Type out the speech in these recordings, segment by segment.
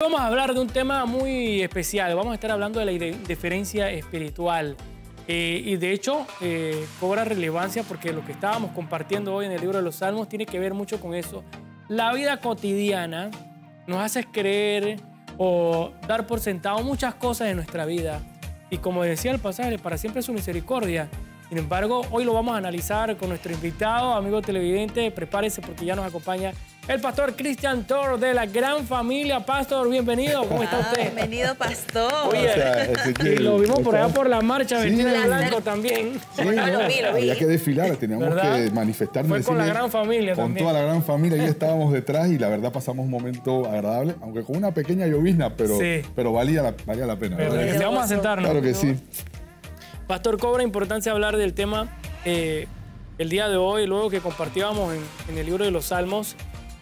Vamos a hablar de un tema muy especial. Vamos a estar hablando de la indiferencia espiritual. Y de hecho, cobra relevancia porque lo que estábamos compartiendo hoy en el libro de los Salmos tiene que ver mucho con eso. La vida cotidiana nos hace creer o dar por sentado muchas cosas en nuestra vida. Y como decía el pasaje, para siempre es su misericordia. Sin embargo, hoy lo vamos a analizar con nuestro invitado, amigo televidente. Prepárese porque ya nos acompaña el pastor Cristian Tor de la Gran Familia. Pastor, bienvenido. ¿Cómo está usted? Bienvenido, pastor. Oye, lo vimos por allá por la marcha, vestido de blanco también. Sí, había que desfilar, teníamos que manifestarnos. Fue con la Gran Familia con también. Con toda la Gran Familia, ahí estábamos detrás y la verdad pasamos un momento agradable, aunque con una pequeña llovizna, pero valía la pena. Pero vamos a sentarnos. Claro que sí. Pastor, cobra importancia hablar del tema el día de hoy, luego que compartíamos en el libro de los Salmos,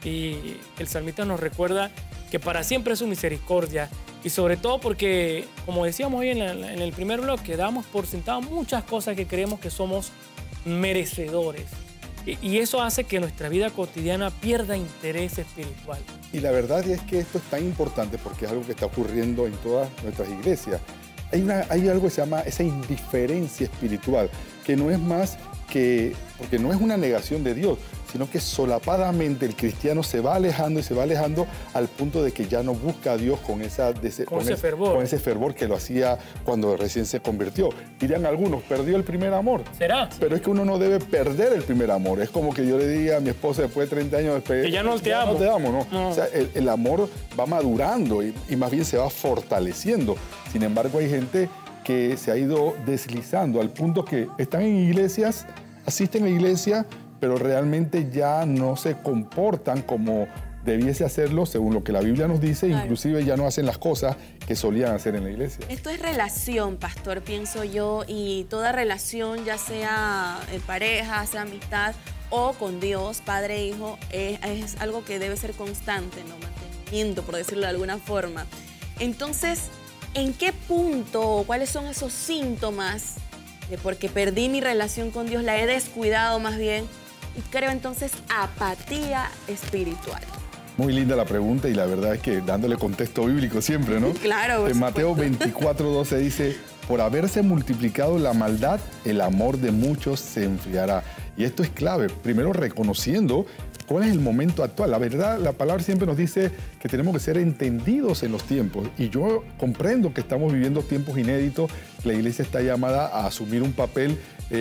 y el salmista nos recuerda que para siempre es su misericordia, y sobre todo porque, como decíamos hoy en el primer bloque, damos por sentado muchas cosas que creemos que somos merecedores, y eso hace que nuestra vida cotidiana pierda interés espiritual. Y la verdad es que esto es tan importante porque es algo que está ocurriendo en todas nuestras iglesias. Hay algo que se llama esa indiferencia espiritual, que no es más que, porque no es una negación de Dios, sino que solapadamente el cristiano se va alejando y se va alejando al punto de que ya no busca a Dios con ese fervor que lo hacía cuando recién se convirtió. Dirían algunos, perdió el primer amor. ¿Será? Pero es que uno no debe perder el primer amor. Es como que yo le diga a mi esposa después de 30 años, que ya no te amo. No te amo, ¿no? O sea, el amor va madurando y más bien se va fortaleciendo. Sin embargo, hay gente que se ha ido deslizando al punto que están en iglesias, asisten a iglesia, pero realmente ya no se comportan como debiese hacerlo según lo que la Biblia nos dice, claro. Inclusive ya no hacen las cosas que solían hacer en la iglesia. Esto es relación, pastor, pienso yo, y toda relación, ya sea en pareja, sea amistad o con Dios, padre e hijo, es algo que debe ser constante, ¿no? Mantenimiento, por decirlo de alguna forma. Entonces, ¿en qué punto o cuáles son esos síntomas de porque perdí mi relación con Dios, la he descuidado más bien? Y creo entonces apatía espiritual. Muy linda la pregunta y la verdad es que dándole contexto bíblico siempre, ¿no? Claro. En Mateo 24:12 dice, por haberse multiplicado la maldad, el amor de muchos se enfriará. Y esto es clave, primero reconociendo cuál es el momento actual. La verdad, la palabra siempre nos dice que tenemos que ser entendidos en los tiempos. Y yo comprendo que estamos viviendo tiempos inéditos. La iglesia está llamada a asumir un papel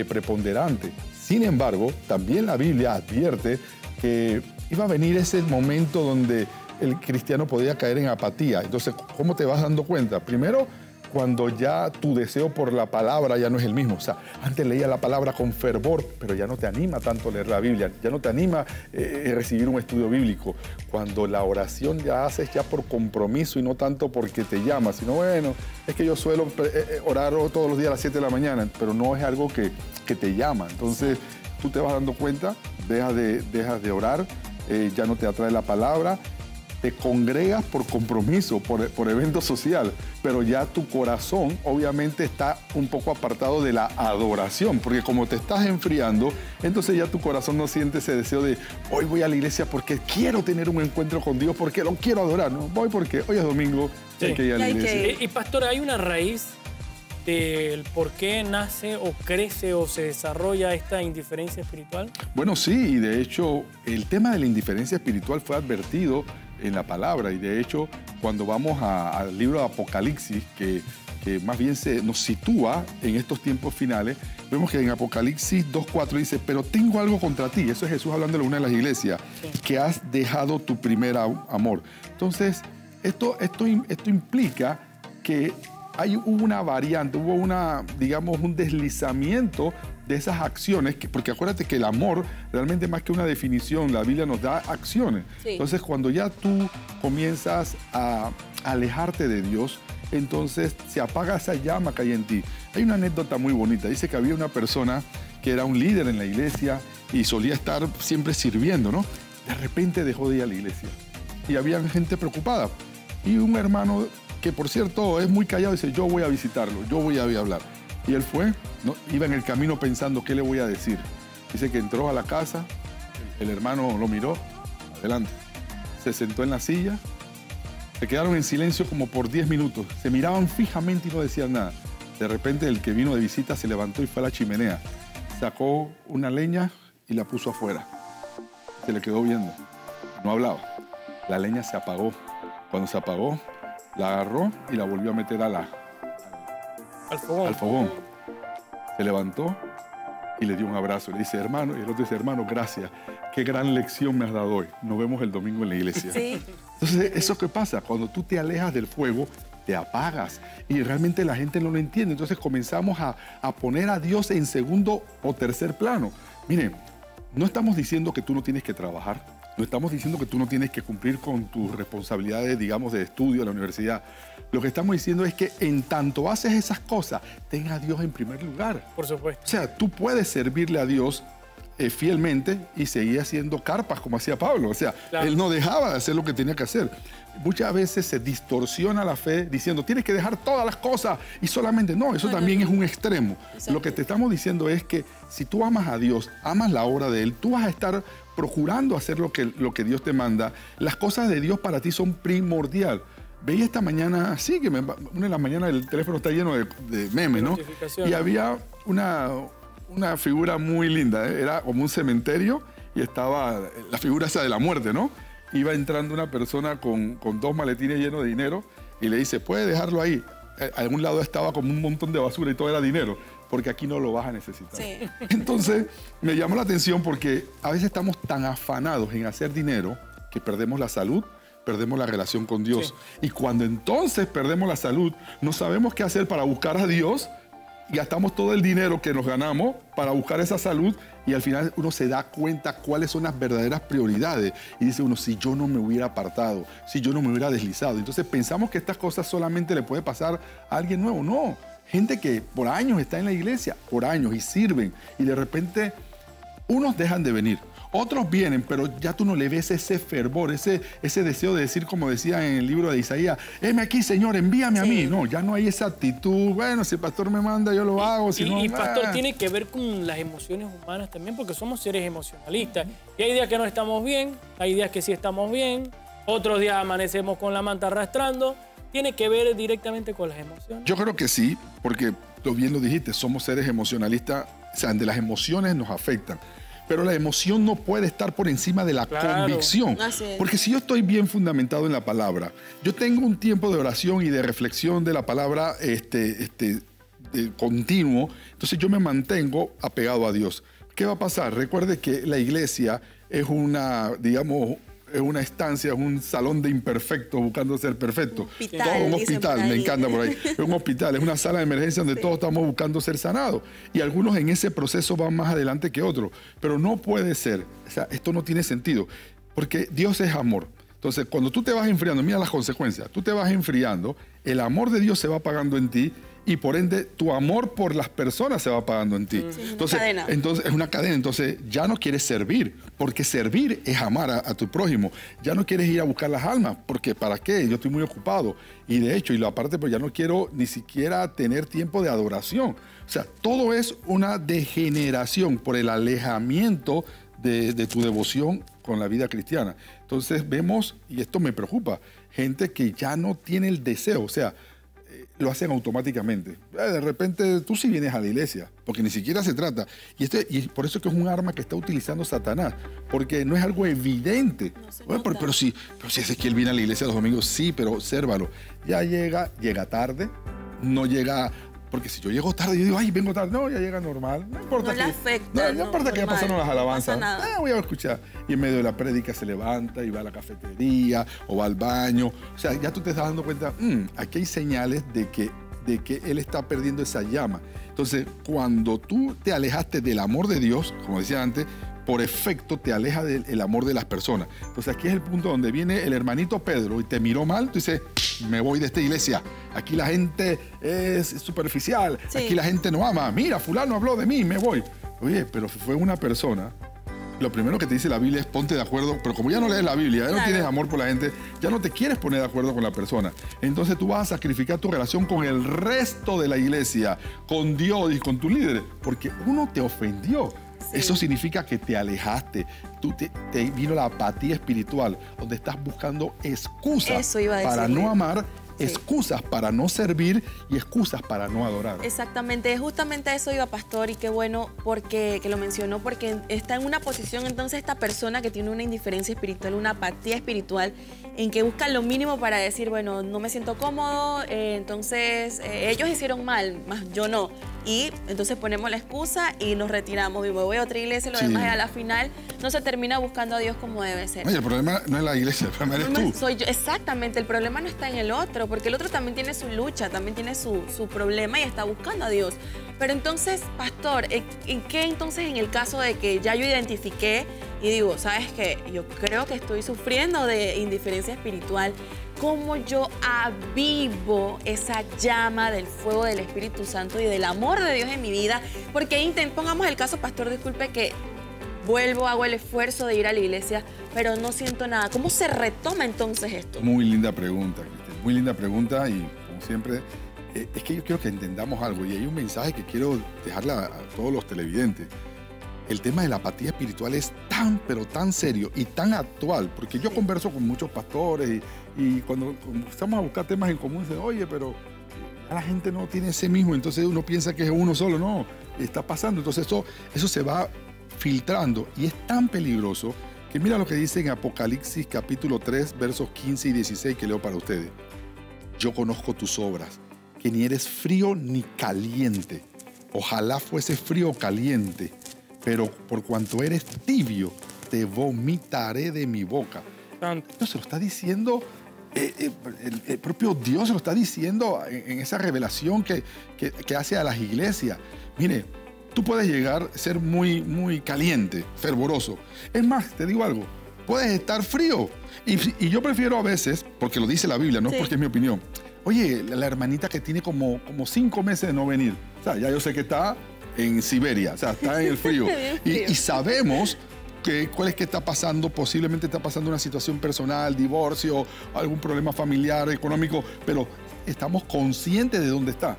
preponderante. Sin embargo, también la Biblia advierte que iba a venir ese momento donde el cristiano podía caer en apatía. Entonces, ¿cómo te vas dando cuenta? Primero, cuando ya tu deseo por la palabra ya no es el mismo. O sea, antes leía la palabra con fervor, pero ya no te anima tanto leer la Biblia, ya no te anima recibir un estudio bíblico. Cuando la oración ya haces ya por compromiso y no tanto porque te llama, sino bueno, es que yo suelo orar todos los días a las 7 de la mañana, pero no es algo que te llama. Entonces, tú te vas dando cuenta, dejas de orar, ya no te atrae la palabra, te congregas por compromiso, por evento social, pero ya tu corazón obviamente está un poco apartado de la adoración, porque como te estás enfriando, entonces ya tu corazón no siente ese deseo de hoy voy a la iglesia porque quiero tener un encuentro con Dios, porque lo quiero adorar, ¿no? Voy porque hoy es domingo, sí. Hay que ir a la iglesia. Y pastor, ¿hay una raíz del por qué nace o crece o se desarrolla esta indiferencia espiritual? Bueno, sí, y de hecho el tema de la indiferencia espiritual fue advertido en la palabra, y de hecho cuando vamos al libro de Apocalipsis, que más bien nos sitúa en estos tiempos finales, vemos que en Apocalipsis 2:4 dice, pero tengo algo contra ti, eso es Jesús hablando de una de las iglesias, sí, que has dejado tu primer amor. Entonces, esto implica que hubo una variante, hubo digamos, un deslizamiento de esas acciones, porque acuérdate que el amor, realmente más que una definición, la Biblia nos da acciones. Sí. Entonces, cuando ya tú comienzas a alejarte de Dios, entonces se apaga esa llama que hay en ti. Hay una anécdota muy bonita, dice que había una persona que era un líder en la iglesia y solía estar siempre sirviendo, ¿no? De repente dejó de ir a la iglesia y había gente preocupada. Y un hermano, que por cierto es muy callado, dice, yo voy a visitarlo, yo voy a hablar. Y él fue, ¿no? Iba en el camino pensando, ¿qué le voy a decir? Dice que entró a la casa, el hermano lo miró, adelante, se sentó en la silla Se quedaron en silencio como por 10 minutos. Se miraban fijamente y no decían nada. De repente el que vino de visita se levantó y fue a la chimenea. Sacó una leña y la puso afuera. Se le quedó viendo. No hablaba. La leña se apagó. Cuando se apagó, la agarró y la volvió a meter al fogón. Se levantó y le dio un abrazo. Le dice, hermano, y el otro dice, hermano, gracias. Qué gran lección me has dado hoy. Nos vemos el domingo en la iglesia. Sí. Entonces, ¿eso qué pasa? Cuando tú te alejas del fuego, te apagas. Y realmente la gente no lo entiende. Entonces comenzamos a poner a Dios en segundo o tercer plano. Miren, no estamos diciendo que tú no tienes que trabajar. No estamos diciendo que tú no tienes que cumplir con tus responsabilidades, digamos, de estudio en la universidad. Lo que estamos diciendo es que en tanto haces esas cosas, ten a Dios en primer lugar. Por supuesto. O sea, tú puedes servirle a Dios fielmente y seguir haciendo carpas como hacía Pablo. O sea, claro, él no dejaba de hacer lo que tenía que hacer. Muchas veces se distorsiona la fe diciendo, tienes que dejar todas las cosas y solamente no. Eso también es un extremo. Exacto. Lo que te estamos diciendo es que si tú amas a Dios, amas la obra de Él, tú vas a estar procurando hacer lo que Dios te manda. Las cosas de Dios para ti son primordial. Veía esta mañana, sí, que una de las mañanas el teléfono está lleno de memes, ¿no? Y había una figura muy linda, ¿eh? Era como un cementerio y estaba la figura esa de la muerte, ¿no? Iba entrando una persona con 2 maletines llenos de dinero y le dice, puede dejarlo ahí. A algún lado estaba como un montón de basura y todo era dinero, porque aquí no lo vas a necesitar. Sí. Entonces, me llamó la atención porque a veces estamos tan afanados en hacer dinero que perdemos la salud, perdemos la relación con Dios. Sí. Y cuando entonces perdemos la salud, no sabemos qué hacer para buscar a Dios, y gastamos todo el dinero que nos ganamos para buscar esa salud y al final uno se da cuenta cuáles son las verdaderas prioridades. Y dice uno, si yo no me hubiera apartado, si yo no me hubiera deslizado. Entonces pensamos que estas cosas solamente le puede pasar a alguien nuevo. No, gente que por años está en la iglesia, por años, y sirven. Y de repente unos dejan de venir. Otros vienen, pero ya tú no le ves ese fervor, ese deseo de decir, como decía en el libro de Isaías, heme aquí, Señor, envíame a mí. No, ya no hay esa actitud, bueno, si el pastor me manda, yo lo hago. Si no, y pastor, tiene que ver con las emociones humanas también, porque somos seres emocionalistas. Y hay días que no estamos bien, hay días que sí estamos bien, otros días amanecemos con la manta arrastrando. ¿Tiene que ver directamente con las emociones? Yo creo que sí, porque tú bien lo dijiste, somos seres emocionalistas, o sea, de las emociones nos afectan. Pero la emoción no puede estar por encima de la convicción. Porque si yo estoy bien fundamentado en la palabra, yo tengo un tiempo de oración y de reflexión de la palabra continuo, entonces yo me mantengo apegado a Dios. ¿Qué va a pasar? Recuerde que la iglesia es una, digamos, es una estancia, es un salón de imperfectos buscando ser perfecto. Un hospital, me encanta por ahí. Es un hospital, es una sala de emergencia donde todos estamos buscando ser sanados. Y algunos en ese proceso van más adelante que otros. Pero no puede ser, o sea, esto no tiene sentido, porque Dios es amor. Entonces, cuando tú te vas enfriando, mira las consecuencias, tú te vas enfriando, el amor de Dios se va apagando en ti, y por ende tu amor por las personas se va apagando en ti. Sí, entonces es una cadena. Entonces ya no quieres servir, porque servir es amar a tu prójimo. Ya no quieres ir a buscar las almas, porque ¿para qué? Yo estoy muy ocupado. Y de hecho, y lo aparte, pues ya no quiero ni siquiera tener tiempo de adoración. O sea, todo es una degeneración por el alejamiento de tu devoción con la vida cristiana. Entonces vemos, y esto me preocupa, gente que ya no tiene el deseo, o sea, lo hacen automáticamente. De repente tú sí vienes a la iglesia, porque ni siquiera se trata. Y por eso es que es un arma que está utilizando Satanás, porque no es algo evidente. Bueno, pero si es que él viene a la iglesia los domingos, sí, pero obsérvalo. Ya llega tarde, no llega. Porque si yo llego tarde, yo digo, ay, vengo tarde. No, ya llega normal. No importa no no importa que ya pasaron las alabanzas. No pasa nada. Voy a escuchar. Y en medio de la prédica se levanta y va a la cafetería o va al baño. O sea, ya tú te estás dando cuenta, aquí hay señales de que él está perdiendo esa llama. Entonces, cuando tú te alejaste del amor de Dios, como decía antes, por efecto te aleja del amor de las personas. Entonces aquí es el punto donde viene el hermanito Pedro y te miró mal, tú dices, me voy de esta iglesia. Aquí la gente es superficial, sí. Aquí la gente no ama. Mira, fulano habló de mí, me voy. Oye, pero fue una persona. Lo primero que te dice la Biblia es ponte de acuerdo, pero como ya no lees la Biblia, ya no tienes amor por la gente, ya no te quieres poner de acuerdo con la persona. Entonces tú vas a sacrificar tu relación con el resto de la iglesia, con Dios y con tus líderes, porque uno te ofendió. Eso significa que te alejaste, te vino la apatía espiritual, donde estás buscando excusas para no amar, excusas para no servir y excusas para no adorar. Exactamente, justamente a eso iba, pastor, y qué bueno que lo mencionó, porque está en una posición entonces esta persona que tiene una indiferencia espiritual, una apatía espiritual, en que busca lo mínimo para decir, bueno, no me siento cómodo, entonces ellos hicieron mal, más yo no. Y entonces ponemos la excusa y nos retiramos. Y me voy a otra iglesia y lo demás a la final no se termina buscando a Dios como debe ser. Oye, el problema no es la iglesia, el problema eres tú. Soy yo, exactamente, el problema no está en el otro, porque el otro también tiene su lucha, también tiene su problema y está buscando a Dios. Pero entonces, pastor, ¿en qué entonces en el caso de que ya yo identifiqué y digo, ¿sabes qué? Yo creo que estoy sufriendo de indiferencia espiritual. ¿Cómo yo avivo esa llama del fuego del Espíritu Santo y del amor de Dios en mi vida? Porque pongamos el caso, pastor, disculpe, que vuelvo, hago el esfuerzo de ir a la iglesia, pero no siento nada. ¿Cómo se retoma entonces esto? Muy linda pregunta, Cristel, muy linda pregunta y como siempre, es que yo quiero que entendamos algo y hay un mensaje que quiero dejarle a todos los televidentes. El tema de la apatía espiritual es tan, pero tan serio y tan actual, porque yo converso con muchos pastores y cuando empezamos a buscar temas en común, dicen, oye, pero ya la gente no tiene ese mismo, entonces uno piensa que es uno solo, no, está pasando. Entonces eso se va filtrando y es tan peligroso que mira lo que dice en Apocalipsis capítulo 3, versos 15 y 16 que leo para ustedes. Yo conozco tus obras, que ni eres frío ni caliente. Ojalá fuese frío o caliente, pero por cuanto eres tibio, te vomitaré de mi boca. Esto se lo está diciendo, el propio Dios se lo está diciendo en esa revelación que hace a las iglesias. Mire, tú puedes llegar a ser muy, muy caliente, fervoroso. Es más, te digo algo, puedes estar frío. Y yo prefiero a veces, porque lo dice la Biblia, no porque es mi opinión. Oye, la hermanita que tiene como 5 meses de no venir. O sea, ya yo sé que está en Siberia, o sea, está en el frío. Y sabemos cuál es que está pasando, posiblemente está pasando una situación personal, divorcio, algún problema familiar, económico, pero estamos conscientes de dónde está.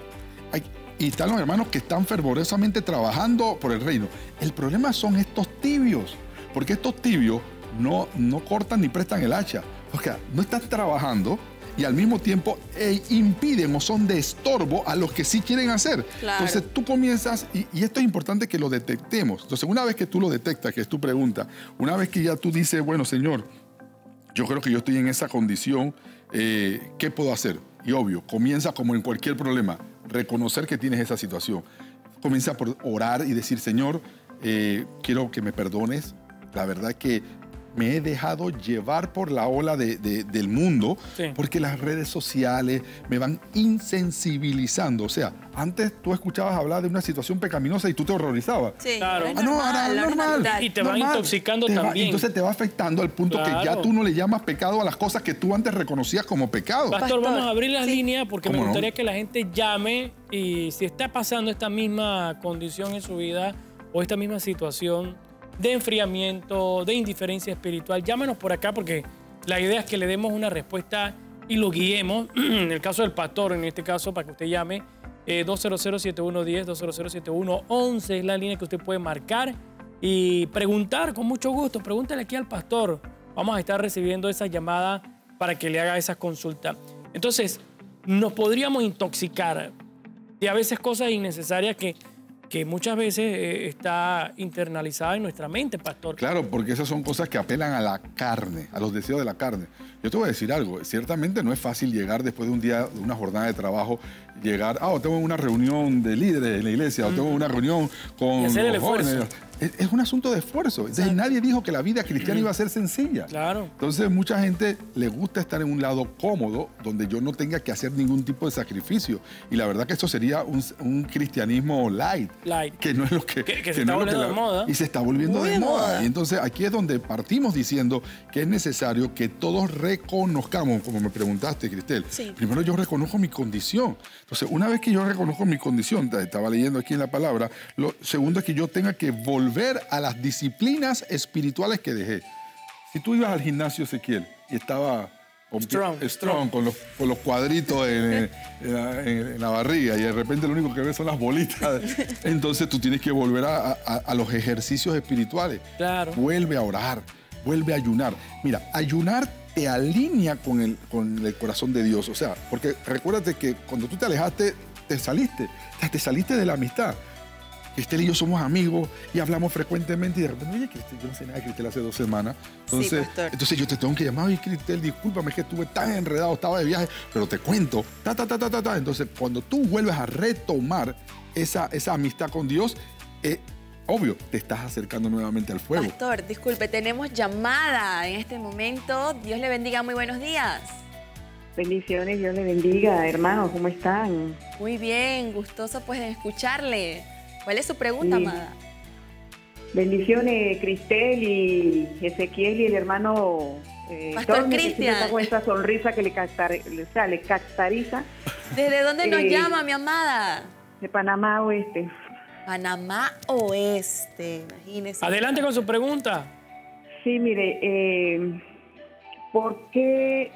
Y están los hermanos que están fervorosamente trabajando por el reino. El problema son estos tibios, porque estos tibios no cortan ni prestan el hacha. O sea, no están trabajando y al mismo tiempo impiden o son de estorbo a los que sí quieren hacer. Claro. Entonces tú comienzas, y esto es importante que lo detectemos. Entonces una vez que tú lo detectas, que es tu pregunta, una vez que ya tú dices, bueno, Señor, yo creo que yo estoy en esa condición, ¿qué puedo hacer? Y obvio, comienza como en cualquier problema, reconocer que tienes esa situación. Comienza por orar y decir, Señor, quiero que me perdones. La verdad que me he dejado llevar por la ola del mundo, porque las redes sociales me van insensibilizando. O sea, antes tú escuchabas hablar de una situación pecaminosa y tú te horrorizabas. Sí, claro. Normal. Y te van intoxicando también. Entonces te va afectando al punto que ya tú no le llamas pecado a las cosas que tú antes reconocías como pecado. Pastor, vamos a abrir las líneas porque me gustaría que la gente llame y si está pasando esta misma condición en su vida o esta misma situación de enfriamiento, de indiferencia espiritual, llámenos por acá porque la idea es que le demos una respuesta y lo guiemos. En el caso del pastor, en este caso, para que usted llame, 200-7110, 200-7111 es la línea que usted puede marcar y preguntar con mucho gusto. Pregúntale aquí al pastor. Vamos a estar recibiendo esa llamada para que le haga esa consulta. Entonces, nos podríamos intoxicar de a veces cosas innecesarias que muchas veces está internalizada en nuestra mente, pastor. Claro, porque esas son cosas que apelan a la carne, a los deseos de la carne. Yo te voy a decir algo, ciertamente no es fácil llegar después de un día, de una jornada de trabajo, llegar, tengo una reunión de líderes en la iglesia, o tengo una reunión con los jóvenes. Es un asunto de esfuerzo. Entonces, nadie dijo que la vida cristiana iba a ser sencilla. Claro. Entonces, mucha gente le gusta estar en un lado cómodo, donde yo no tenga que hacer ningún tipo de sacrificio. Y la verdad que esto sería un cristianismo light. Que no es lo que... Que se está volviendo de moda. Y se está volviendo de moda. Y entonces, aquí es donde partimos diciendo que es necesario que todos reconozcamos, como me preguntaste, Cristel. Sí. Primero, yo reconozco mi condición. Entonces, una vez que yo reconozco mi condición, estaba leyendo aquí en la palabra, lo segundo es que yo tenga que volver a las disciplinas espirituales que dejé. Si tú ibas al gimnasio, Ezequiel, y estaba Strong, con los cuadritos en la barriga y de repente lo único que ves son las bolitas. Entonces tú tienes que volver a los ejercicios espirituales. Claro. Vuelve a orar, vuelve a ayunar. Mira, ayunar te alinea con el corazón de Dios. O sea, porque recuérdate que cuando tú te alejaste, te saliste de la amistad. Cristel y yo somos amigos y hablamos frecuentemente y de repente, oye, Cristel, yo no sé nada de Cristel hace 2 semanas. Entonces, sí, entonces yo te tengo que llamar, oye, Cristel, discúlpame, es que estuve tan enredado, estaba de viaje, pero te cuento, Entonces, cuando tú vuelves a retomar esa amistad con Dios, obvio, te estás acercando nuevamente al fuego. Pastor, disculpe, tenemos llamada en este momento. Dios le bendiga, muy buenos días. Bendiciones, Dios le bendiga, hermanos, ¿cómo están? Muy bien, gustoso pues de escucharle. ¿Cuál es su pregunta, Sí. amada? Bendiciones, Cristel y Ezequiel y el hermano Pastor Tony, que Cristian. siempre está con esa sonrisa que le caracteriza, ¿Desde dónde nos Eh, llama, mi amada? de Panamá Oeste. Panamá Oeste, imagínese. Adelante con su pregunta. Sí, mire, ¿por qué?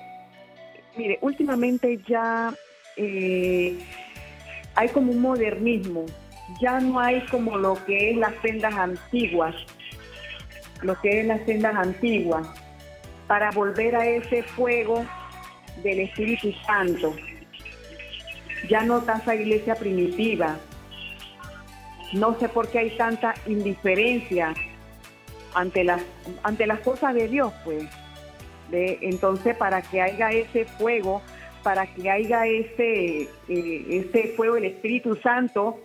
Mire, últimamente ya hay como un modernismo. Ya no hay como lo que es las sendas antiguas, para volver a ese fuego del Espíritu Santo. Ya no está esa iglesia primitiva. No sé por qué hay tanta indiferencia ante las cosas de Dios, pues. Entonces, para que haya ese fuego, para que haya ese fuego del Espíritu Santo,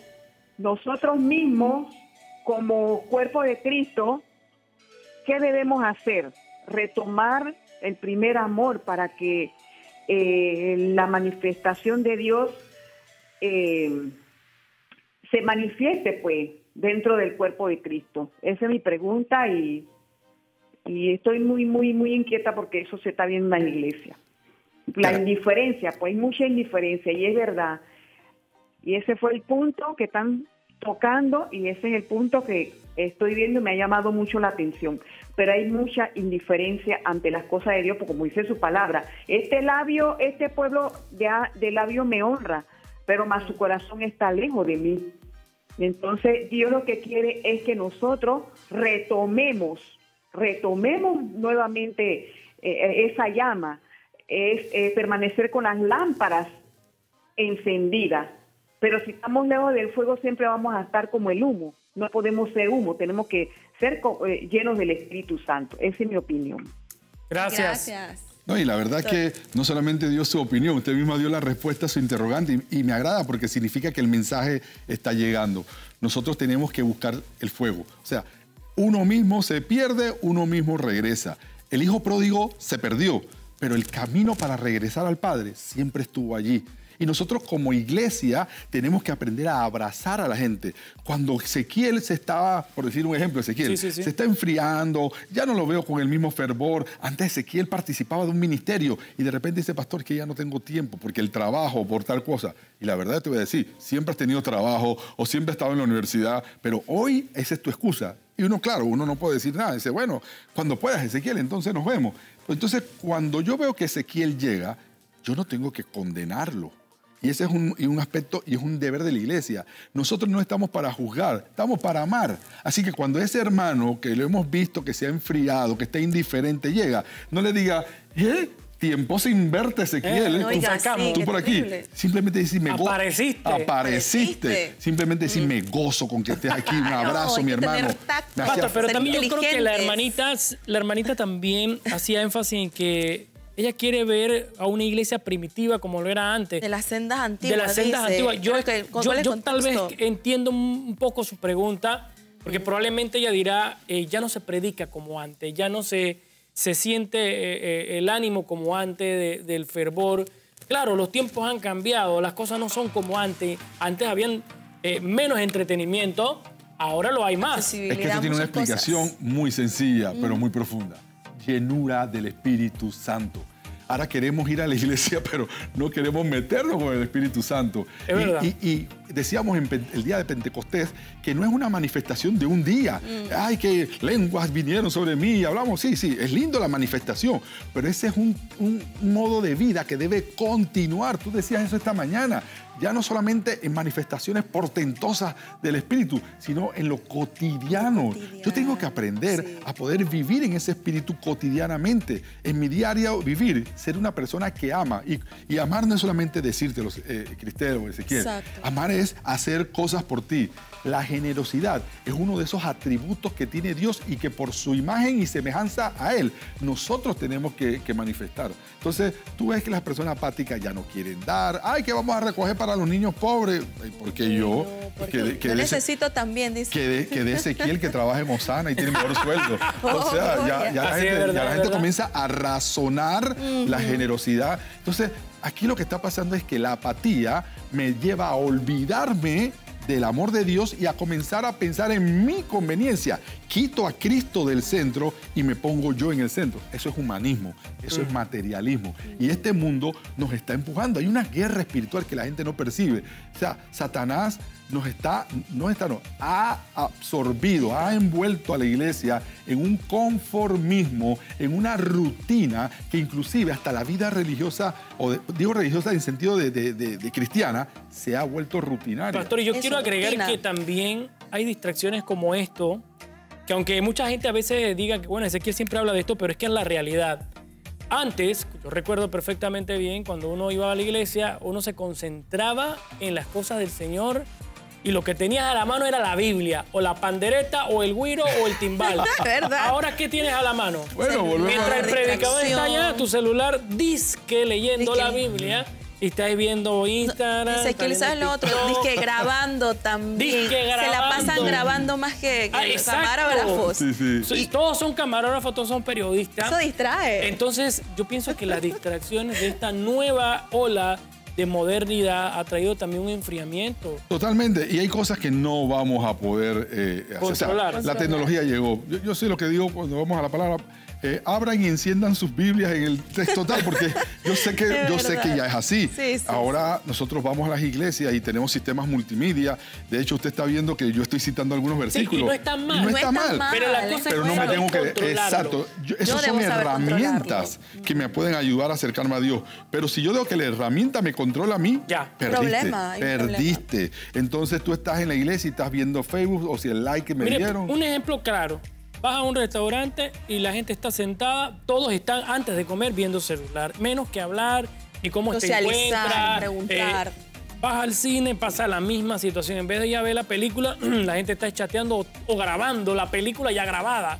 nosotros mismos, como cuerpo de Cristo, ¿qué debemos hacer? Retomar el primer amor para que la manifestación de Dios se manifieste, pues, dentro del cuerpo de Cristo. Esa es mi pregunta y estoy muy, muy, muy inquieta porque eso se está viendo en la iglesia. La indiferencia, pues hay mucha indiferencia y es verdad. Y ese fue el punto que están tocando y ese es el punto que estoy viendo y me ha llamado mucho la atención. Pero hay mucha indiferencia ante las cosas de Dios, porque como dice su palabra, este pueblo de labio me honra, pero más su corazón está lejos de mí. Entonces Dios lo que quiere es que nosotros retomemos nuevamente esa llama, es permanecer con las lámparas encendidas. Pero si estamos lejos del fuego siempre vamos a estar como el humo. No podemos ser humo, tenemos que ser llenos del Espíritu Santo. Esa es mi opinión. Gracias. No, y la verdad que no solamente dio su opinión, usted misma dio la respuesta a su interrogante y me agrada porque significa que el mensaje está llegando. Nosotros tenemos que buscar el fuego. O sea, uno mismo se pierde, uno mismo regresa. El hijo pródigo se perdió, pero el camino para regresar al Padre siempre estuvo allí. Y nosotros como iglesia tenemos que aprender a abrazar a la gente. Cuando Ezequiel se estaba, por decir un ejemplo, Ezequiel, se está enfriando, ya no lo veo con el mismo fervor. Antes Ezequiel participaba de un ministerio y de repente dice, pastor, que ya no tengo tiempo porque el trabajo, por tal cosa. Y la verdad te voy a decir, siempre has tenido trabajo o siempre has estado en la universidad, pero hoy esa es tu excusa. Y uno, claro, uno no puede decir nada. Dice, bueno, cuando puedas, Ezequiel, entonces nos vemos. Entonces, cuando yo veo que Ezequiel llega, yo no tengo que condenarlo. Y ese es un aspecto y es un deber de la iglesia. Nosotros no estamos para juzgar, estamos para amar. Así que cuando ese hermano que lo hemos visto que se ha enfriado, que está indiferente, llega, no le diga, tiempo sin verte, Ezequiel. Oiga, sí, tú por aquí. Simplemente decir, Apareciste. Simplemente decir, me gozo con que estés aquí. Un abrazo, mi hermano. Pero también yo creo que la hermanita también hacía énfasis en que ella quiere ver a una iglesia primitiva como lo era antes. De las sendas antiguas. De las sendas antiguas. Yo tal vez contexto? entiendo un poco su pregunta, porque probablemente ella dirá, ya no se predica como antes, ya no se siente el ánimo como antes del fervor. Claro, los tiempos han cambiado, las cosas no son como antes. Antes habían menos entretenimiento, ahora lo hay más. Es que esto tiene una explicación muy sencilla, pero muy profunda. Llenura del Espíritu Santo. ahora queremos ir a la iglesia, pero no queremos meternos con el Espíritu Santo. Es verdad. Y decíamos el día de Pentecostés que no es una manifestación de un día. Ay, que lenguas vinieron sobre mí y hablamos. Sí, es lindo la manifestación, pero ese es un modo de vida que debe continuar. Tú decías eso esta mañana. Ya no solamente en manifestaciones portentosas del Espíritu, sino en lo cotidiano. Yo tengo que aprender a poder vivir en ese Espíritu cotidianamente. En mi diario vivir, ser una persona que ama. Y amar no es solamente decírtelo, Cristel o Ezequiel. Exacto. Amar es hacer cosas por ti. La generosidad es uno de esos atributos que tiene Dios y que por su imagen y semejanza a Él, nosotros tenemos que manifestar. Entonces, tú ves que las personas apáticas ya no quieren dar. Ay, que vamos a recoger para los niños pobres. Porque yo... yo necesito también, dice. Que de Ezequiel que trabaja en Osana y tiene mejor sueldo. O sea, ya la gente comienza a razonar la generosidad. Entonces, aquí lo que está pasando es que la apatía me lleva a olvidarme del amor de Dios y a comenzar a pensar en mi conveniencia. Quito a Cristo del centro y me pongo yo en el centro. Eso es humanismo, eso es materialismo. Y este mundo nos está empujando. Hay una guerra espiritual que la gente no percibe. O sea, Satanás ha absorbido, ha envuelto a la iglesia en un conformismo, en una rutina que inclusive hasta la vida religiosa, digo religiosa en sentido de cristiana, se ha vuelto rutinaria. Pastor, yo quiero agregar que también hay distracciones como esto, que aunque mucha gente a veces diga que, bueno, Ezequiel siempre habla de esto, pero es que es la realidad. Antes, yo recuerdo perfectamente bien, cuando uno iba a la iglesia, uno se concentraba en las cosas del Señor y lo que tenías a la mano era la Biblia, o la pandereta, o el güiro, o el timbal. ¿Verdad? Ahora, ¿qué tienes a la mano? Bueno, volvemos Mientras el predicador está allá, tu celular disque leyendo la Biblia y estás viendo Instagram. Dice que ¿sabes lo otro? Dice que grabando también. Se la pasan grabando más que camarógrafos. Sí. Todos son camarógrafos, todos son periodistas. Eso distrae. Entonces, yo pienso que las distracciones de esta nueva ola de modernidad ha traído también un enfriamiento. Totalmente. Y hay cosas que no vamos a poder controlar. O sea, la tecnología llegó. Yo sé lo que digo cuando vamos a la palabra. Abran y enciendan sus Biblias en el texto tal, porque yo sé que ya es así. Sí. Ahora nosotros vamos a las iglesias y tenemos sistemas multimedia. De hecho, usted está viendo que yo estoy citando algunos versículos. Sí, y no está mal. No está mal. Pero la cosa no me tengo que... Exacto. Esas son herramientas que me pueden ayudar a acercarme a Dios. Pero si yo digo que la herramienta me controla a mí, ya. Perdiste. Entonces tú estás en la iglesia y estás viendo Facebook o si el like que me dieron. Un ejemplo claro. Vas a un restaurante y la gente está sentada, todos están antes de comer viendo celular, menos que hablar ni cómo te encuentras. Preguntar. Vas al cine, pasa la misma situación. En vez de ir a ver la película, la gente está chateando o grabando la película ya grabada.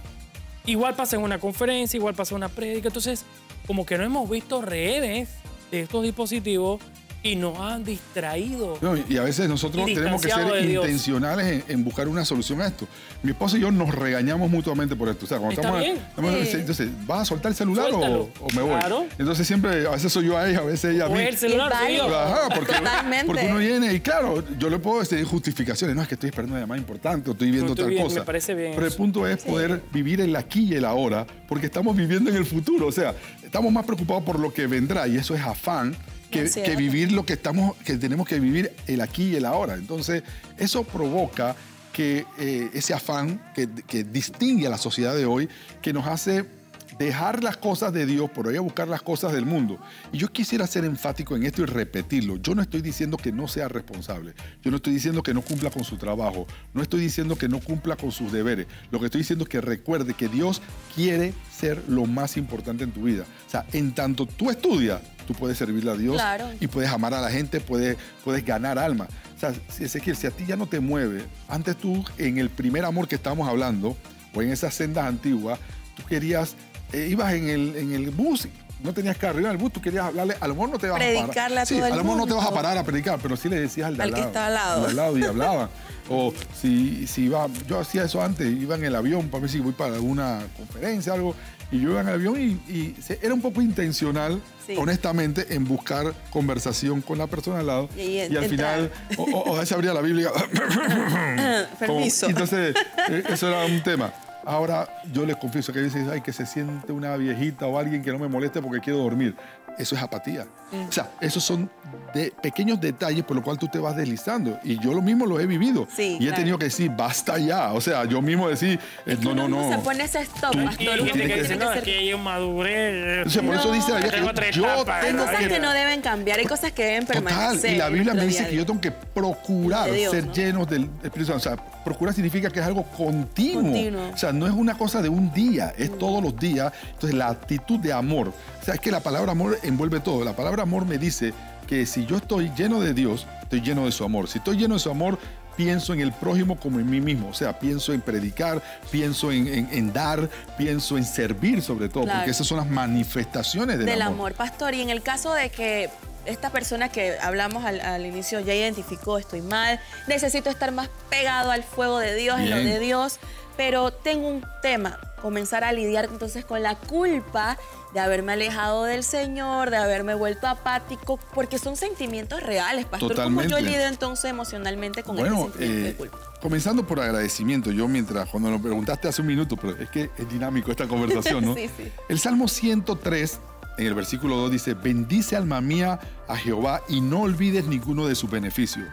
Igual pasa en una conferencia, igual pasa en una prédica. Entonces, como que no hemos visto redes de estos dispositivos y nos han distraído. No, y a veces nosotros tenemos que ser intencionales en buscar una solución a esto. Mi esposa y yo nos regañamos mutuamente por esto. O sea, cuando entonces, ¿vas a soltar el celular o me voy? Claro. Entonces siempre, a veces soy yo a ella, a veces ella a mí. El celular, porque uno viene y claro, yo le puedo decir justificaciones. No, es que estoy esperando una llamada importante o estoy viendo otra cosa. Me parece bien. Pero el punto es poder vivir el aquí y el ahora, porque estamos viviendo en el futuro. O sea, estamos más preocupados por lo que vendrá y eso es afán. Que vivir lo que tenemos que vivir el aquí y el ahora. Entonces, eso provoca que ese afán que distingue a la sociedad de hoy, que nos hace dejar las cosas de Dios por ir a buscar las cosas del mundo. Y yo quisiera ser enfático en esto y repetirlo. Yo no estoy diciendo que no sea responsable. Yo no estoy diciendo que no cumpla con su trabajo. No estoy diciendo que no cumpla con sus deberes. Lo que estoy diciendo es que recuerde que Dios quiere ser lo más importante en tu vida. O sea, en tanto tú estudias, tú puedes servirle a Dios y puedes amar a la gente, puedes ganar alma. O sea, Ezequiel, si a ti ya no te mueve, antes tú, en el primer amor que estábamos hablando, o en esas sendas antiguas, tú querías, ibas en el bus, no tenías carro, ibas en el bus, tú querías hablarle, a lo mejor no te vas a parar. Sí, a lo mejor no te vas a parar a predicar, pero sí le decías al de al lado. Que estaba al lado y hablaban. O si iba, yo hacía eso antes, iba en el avión para ver si voy para alguna conferencia, algo, y yo iba en el avión y era un poco intencional, honestamente, en buscar conversación con la persona al lado. Y al final, o se abría la Biblia. Permiso. Entonces, eso era un tema. Ahora yo les confieso que a veces ay, que se siente una viejita o alguien que no me moleste porque quiero dormir. Eso es apatía. O sea, esos son pequeños detalles por los cuales tú te vas deslizando. Y yo lo mismo lo he vivido. Sí, y he tenido que decir, basta ya. O sea, yo mismo decir, no. Se pone ese stop, pastor. Y Uno gente que dice, tiene no, que es que yo maduré. O sea, por eso dice la Biblia tengo otra que yo etapa, tengo Hay cosas que no deben cambiar, hay cosas que deben permanecer. Total, y la Biblia en me nuestro dice día a que yo día. tengo que procurar De Dios, ser ¿no? llenos del Espíritu Santo. O sea, procurar significa que es algo continuo. Continuo. O sea, no es una cosa de un día, es todos los días. Entonces, la actitud de amor. O sea, es que la palabra amor envuelve todo. La palabra amor me dice que si yo estoy lleno de Dios, estoy lleno de su amor. Si estoy lleno de su amor, pienso en el prójimo como en mí mismo. O sea, pienso en predicar, pienso en dar, pienso en servir sobre todo, Claro. porque esas son las manifestaciones del amor, pastor. Y en el caso de que esta persona que hablamos al inicio ya identificó, estoy mal, necesito estar más pegado al fuego de Dios, en lo Bien. de Dios, pero tengo un tema, comenzar a lidiar entonces con la culpa de haberme alejado del Señor, de haberme vuelto apático, porque son sentimientos reales, pastor. Totalmente. ¿Cómo yo lidio entonces emocionalmente con este sentimiento de culpa? Comenzando por agradecimiento, yo cuando lo preguntaste hace un minuto, pero es que es dinámico esta conversación, ¿no? Sí, sí. El Salmo 103, en el versículo 2 dice, bendice alma mía a Jehová y no olvides ninguno de sus beneficios.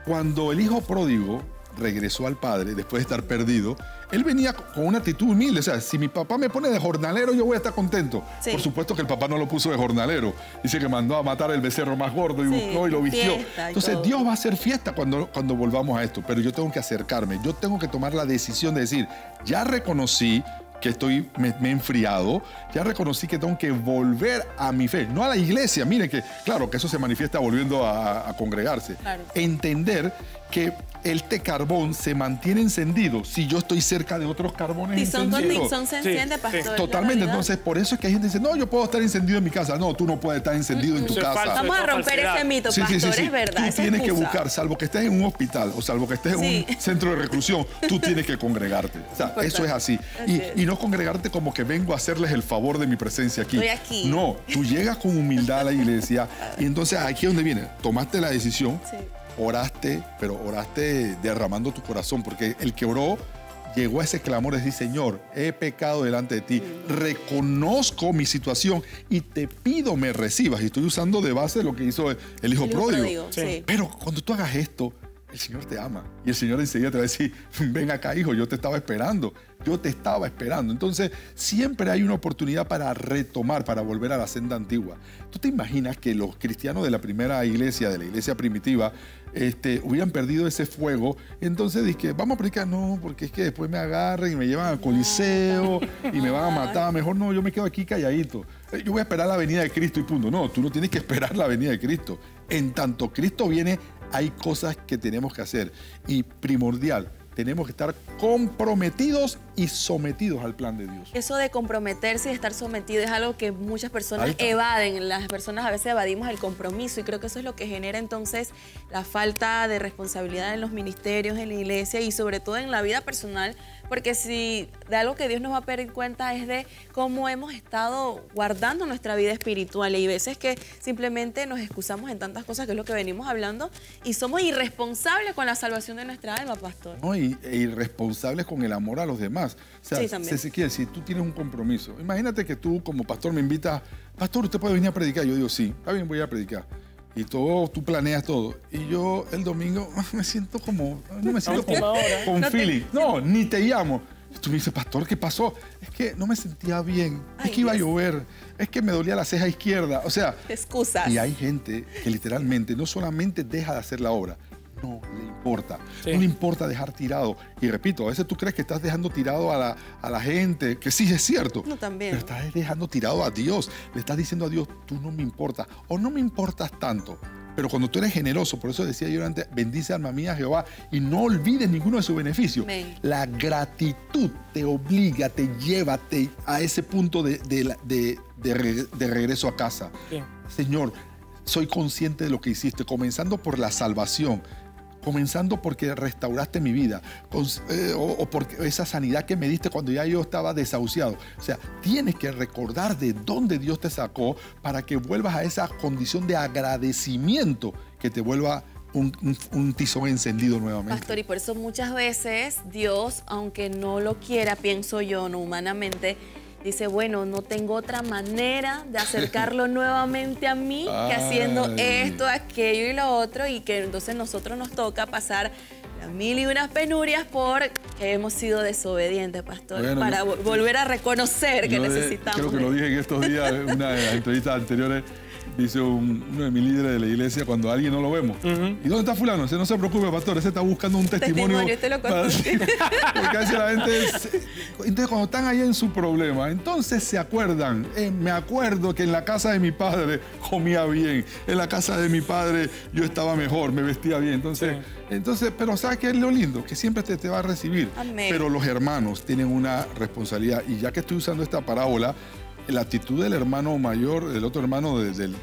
Cuando el hijo pródigo regresó al padre después de estar perdido, él venía con una actitud humilde. O sea, si mi papá me pone de jornalero, yo voy a estar contento. Sí. Por supuesto que el papá no lo puso de jornalero. Dice que mandó a matar el becerro más gordo y Sí, buscó y lo vistió. fiesta y Entonces todo. Dios va a hacer fiesta cuando volvamos a esto. Pero yo tengo que acercarme. Yo tengo que tomar la decisión de decir, ya reconocí que me he enfriado, ya reconocí que tengo que volver a mi fe, no a la iglesia. Mire que, claro, que eso se manifiesta volviendo a congregarse. Claro. Entender que este carbón se mantiene encendido si yo estoy cerca de otros carbones Si son con encendidos. Dixon se enciende, Sí, pastor. sí. es la Totalmente. realidad. Entonces, por eso es que hay gente que dice, no, yo puedo estar encendido en mi casa. No, tú no puedes estar encendido en tu Eso es casa. falso. Vamos a Eso es romper falsedad. ese mito, Sí, pastor, sí, sí, sí. es verdad. Tú esa tienes que excusa. buscar, salvo que estés en un hospital o salvo que estés Sí. en un centro de reclusión, tú tienes que congregarte. O sea, Importante. eso es así. Así es. Y no congregarte como que vengo a hacerles el favor de mi presencia aquí. Estoy aquí. No, tú llegas con humildad a la iglesia y entonces aquí es donde viene. Tomaste la decisión, Sí. oraste, pero oraste derramando tu corazón, porque el que oró llegó a ese clamor de decir, Señor, he pecado delante de ti, reconozco mi situación y te pido me recibas. Y estoy usando de base lo que hizo el hijo pródigo. Sí. Pero cuando tú hagas esto, el Señor te ama. Y el Señor enseguida te va a decir, ven acá, hijo, yo te estaba esperando. Yo te estaba esperando. Entonces, siempre hay una oportunidad para retomar, para volver a la senda antigua. ¿Tú te imaginas que los cristianos de la primera iglesia, de la iglesia primitiva, hubieran perdido ese fuego? Entonces dije, vamos a predicar. No, porque es que después me agarren y me llevan al coliseo y me van a matar. Mejor no, yo me quedo aquí calladito. Yo voy a esperar la venida de Cristo y punto. No, tú no tienes que esperar la venida de Cristo. En tanto Cristo viene, hay cosas que tenemos que hacer. Y primordial, tenemos que estar comprometidos y sometidos al plan de Dios. Eso de comprometerse y estar sometido es algo que muchas personas Ahí está. evaden. Las personas a veces evadimos el compromiso y creo que eso es lo que genera entonces la falta de responsabilidad en los ministerios, en la iglesia y sobre todo en la vida personal. Porque si de algo que Dios nos va a pedir cuenta es de cómo hemos estado guardando nuestra vida espiritual. Y hay veces que simplemente nos excusamos en tantas cosas, que es lo que venimos hablando, y somos irresponsables con la salvación de nuestra alma, pastor. ¿No? E irresponsables con el amor a los demás. O sea, Sí, también. si tú tienes un compromiso, imagínate que tú como pastor me invitas, pastor, ¿usted puede venir a predicar? Yo digo, sí, está bien, voy a predicar. Y tú planeas todo. Y yo el domingo me siento como, no me siento última hora. con No te- feeling. No, ni te llamo. Y tú me dices, pastor, ¿qué pasó? Es que no me sentía bien, Ay, es que iba a Dios. llover, es que me dolía la ceja izquierda. O sea, Excusas. y hay gente que literalmente no solamente deja de hacer la obra, no le importa. Sí. No le importa dejar tirado. Y repito, a veces tú crees que estás dejando tirado a la gente, que sí es cierto. No, también. Pero estás dejando tirado a Dios. Le estás diciendo a Dios, tú no me importas o no me importas tanto. Pero cuando tú eres generoso, por eso decía yo antes, bendice alma mía Jehová y no olvides ninguno de sus beneficios. Amén. La gratitud te obliga, te lleva a ese punto de regreso a casa. Sí. Señor, soy consciente de lo que hiciste, comenzando por la salvación, comenzando porque restauraste mi vida, o por esa sanidad que me diste cuando ya yo estaba desahuciado. O sea, tienes que recordar de dónde Dios te sacó para que vuelvas a esa condición de agradecimiento que te vuelva un tizón encendido nuevamente. Pastor, y por eso muchas veces Dios, aunque no lo quiera, pienso yo, no humanamente, dice, bueno, no tengo otra manera de acercarlo nuevamente a mí que haciendo esto, aquello y lo otro, y que entonces nosotros nos toca pasar las mil y unas penurias porque hemos sido desobedientes, pastor, bueno, para volver a reconocer que necesitamos. Creo que lo dije en estos días, en una de las entrevistas anteriores, dice uno de mis líderes de la iglesia, cuando a alguien no lo vemos. ¿Y dónde está fulano? Dice, no se preocupe, pastor, ese está buscando un testimonio. Te lo conté. Porque a veces la gente... Entonces, cuando están ahí en su problema, entonces se acuerdan. Me acuerdo que en la casa de mi padre comía bien. En la casa de mi padre yo estaba mejor, me vestía bien. Entonces, pero ¿sabes qué es lo lindo? Que siempre te va a recibir. Amén. Pero los hermanos tienen una responsabilidad. Y ya que estoy usando esta parábola, la actitud del hermano mayor, del otro hermano del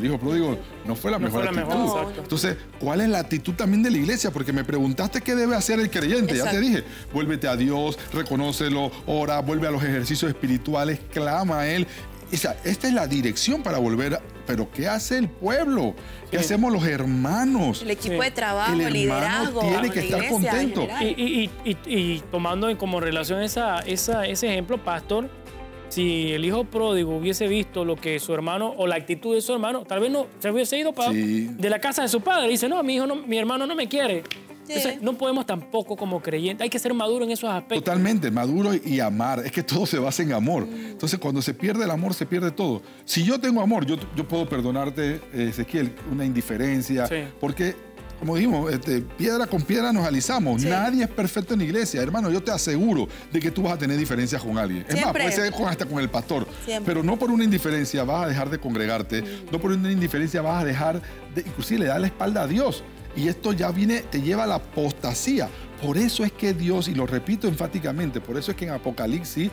hijo pródigo, no fue la mejor actitud. No. Entonces, ¿cuál es la actitud también de la iglesia? Porque me preguntaste qué debe hacer el creyente. Exacto. Ya te dije, vuélvete a Dios, reconócelo, ora, vuelve a los ejercicios espirituales, clama a Él. O sea, esta es la dirección para volver Pero ¿qué hace el pueblo? ¿Qué hacemos los hermanos? El equipo de trabajo, el liderazgo, tiene que estar contento. Y tomando como relación ese ejemplo, pastor, si el hijo pródigo hubiese visto lo que su hermano o la actitud de su hermano, tal vez no se hubiese ido de la casa de su padre. Dice, no, mi hermano no me quiere. Sí. Entonces, no podemos tampoco como creyentes, hay que ser maduro en esos aspectos. Totalmente, maduro y amar. Es que todo se basa en amor. Entonces, cuando se pierde el amor, se pierde todo. Si yo tengo amor, yo puedo perdonarte, Ezequiel, una indiferencia. Sí. Porque, como dijimos, piedra con piedra nos alisamos. Sí. Nadie es perfecto en la iglesia. Hermano, yo te aseguro de que tú vas a tener diferencias con alguien. Es más, puede ser hasta con el pastor. Siempre. Pero no por una indiferencia vas a dejar de congregarte. No por una indiferencia vas a dejar de, inclusive, le das la espalda a Dios. Y esto ya te lleva a la apostasía. Por eso es que Dios, y lo repito enfáticamente, por eso es que en Apocalipsis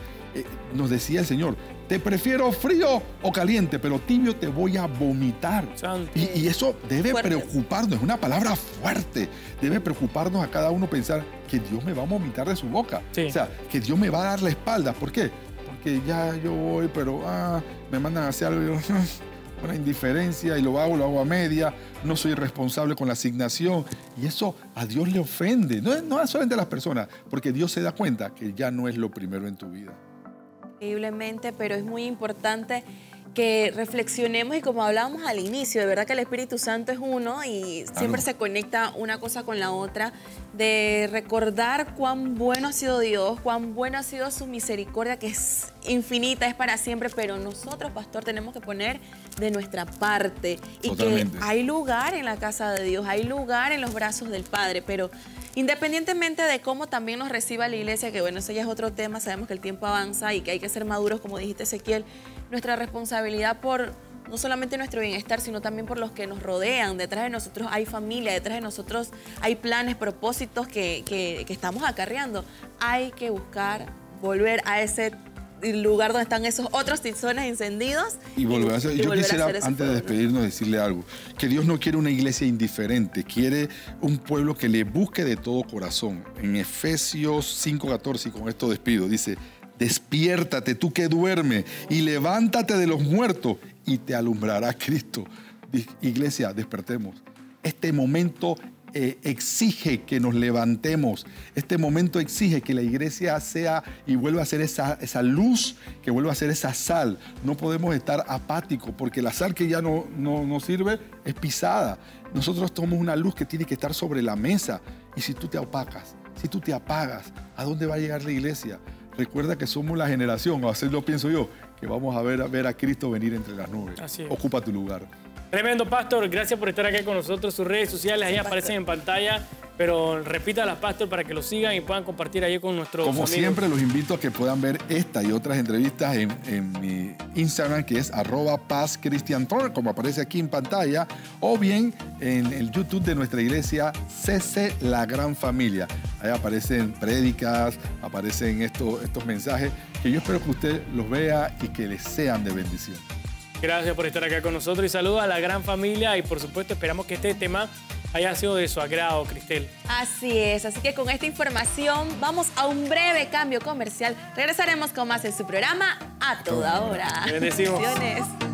nos decía el Señor, te prefiero frío o caliente, pero tibio te voy a vomitar. Y eso debe preocuparnos, es una palabra fuerte. Debe preocuparnos a cada uno pensar que Dios me va a vomitar de su boca. Sí. O sea, que Dios me va a dar la espalda. ¿Por qué? Porque ya yo voy, pero me mandan a hacer algo. Una indiferencia y lo hago a media, no soy responsable con la asignación y eso a Dios le ofende, no solamente a las personas, porque Dios se da cuenta que ya no es lo primero en tu vida. Increíblemente, pero es muy importante que reflexionemos y como hablábamos al inicio, de verdad que el Espíritu Santo es uno y siempre se conecta una cosa con la otra, de recordar cuán bueno ha sido Dios, cuán buena ha sido su misericordia, que es infinita, es para siempre, pero nosotros, pastor, tenemos que poner de nuestra parte y Totalmente. Que hay lugar en la casa de Dios, hay lugar en los brazos del Padre, pero independientemente de cómo también nos reciba la iglesia, que bueno, eso ya es otro tema, sabemos que el tiempo avanza y que hay que ser maduros, como dijiste, Ezequiel, nuestra responsabilidad por no solamente nuestro bienestar, sino también por los que nos rodean. Detrás de nosotros hay familia, detrás de nosotros hay planes, propósitos que estamos acarreando. Hay que buscar volver a ese lugar donde están esos otros tizones encendidos. Y volver a hacer. Yo quisiera, antes de despedirnos, decirle algo. Que Dios no quiere una iglesia indiferente, quiere un pueblo que le busque de todo corazón. En Efesios 5:14, y con esto despido, dice: despiértate tú que duermes y levántate de los muertos y te alumbrará Cristo. Iglesia, despertemos. Este momento exige que nos levantemos. Este momento exige que la iglesia sea y vuelva a ser esa luz, que vuelva a ser esa sal. No podemos estar apáticos porque la sal que ya no sirve es pisada. Nosotros somos una luz que tiene que estar sobre la mesa. Y si tú te apagas, ¿a dónde va a llegar la iglesia? Recuerda que somos la generación, o así lo pienso yo, que vamos a ver a Cristo venir entre las nubes. Ocupa tu lugar. Tremendo, pastor. Gracias por estar aquí con nosotros. Sus redes sociales ahí aparecen en pantalla, pero repítalas, pastor, para que lo sigan y puedan compartir ahí con nuestros Como amigos. Siempre, los invito a que puedan ver esta y otras entrevistas en mi Instagram, que es @pazcristiantor, como aparece aquí en pantalla, o bien en el YouTube de nuestra iglesia, CC La Gran Familia. Ahí aparecen prédicas, aparecen estos mensajes, que yo espero que usted los vea y que les sean de bendición. Gracias por estar acá con nosotros y saludos a la gran familia y por supuesto esperamos que este tema haya sido de su agrado, Cristel. Así es, así que con esta información vamos a un breve cambio comercial. Regresaremos con más en su programa A Toda Hora. Bendecimos. Bendiciones.